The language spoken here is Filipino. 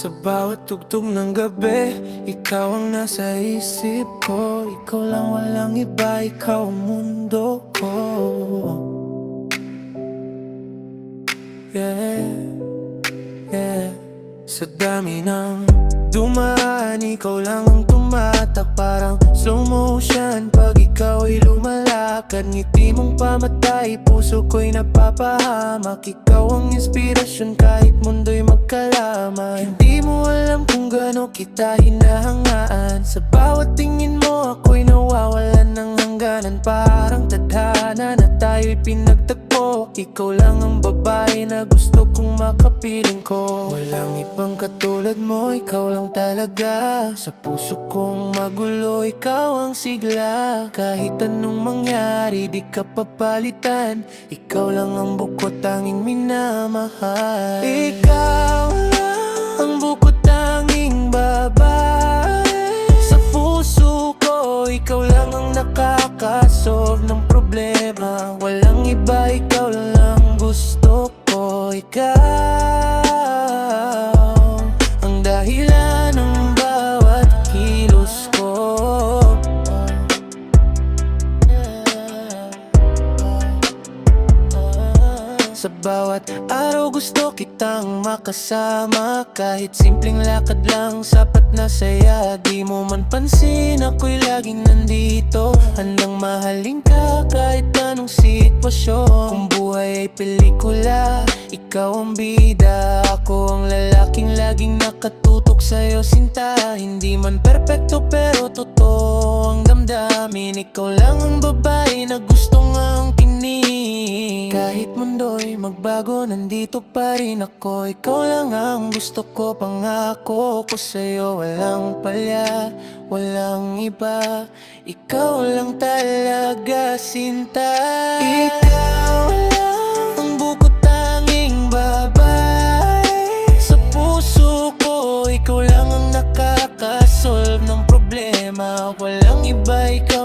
Sa bawat tugtog ng gabi, ikaw ang nasa isip ko. Ikaw lang, walang iba, ikaw ang mundo ko. Yeah, yeah. Sa dami ng dumaan, ikaw lang ang tumatak. Parang slow motion pag ikaw ay lumalakad. Ngiti mong pamatay, puso ko'y napapahamak. Ikaw ang inspirasyon kahit mundo'y magkalaman. Hindi mo alam kung gaano kita hinahangaan. Sa bawat tingin mo ako'y nawawalan ng hangganan. Parang tadhana na tayo'y pinagtagpo. Ikaw lang ang babae na gusto kong makapiling ko. Walang ibang katulad mo, ikaw lang talaga. Sa puso kong magulo, ikaw ang sigla. Kahit anong mangyari, di ka papalitan. Ikaw lang ang bukod tanging minamahal. Ikaw lang ang bukod tanging babae. Sa puso ko, ikaw lang ang nakakasolve ng problema. Walang iba, ikaw lang ang gusto ko. Ikaw ang dahilan ng bawat kilos ko. Sa bawat araw gusto kitang makasama. Kahit simpleng lakad lang sapat na saya. Di mo man pansin ako'y laging nandito. Handang mahalin ka kahit anong sitwasyon. Kung buhay ay pelikula, ikaw ang bida. Ako ang lalaking laging nakatutok sa'yo sinta. Hindi man perpekto pero totoo ang damdamin. Ikaw lang ang babae na gustong angkinin. Kahit mundo'y magbago, nandito pa rin ako. Ikaw lang ang gusto ko, pangako ko sa'yo. Walang palya, walang iba. Ikaw lang talaga, sinta. Ikaw lang ang bukod tanging babae. Sa puso ko, ikaw lang ang nakakasolve ng problema. Walang iba, ikaw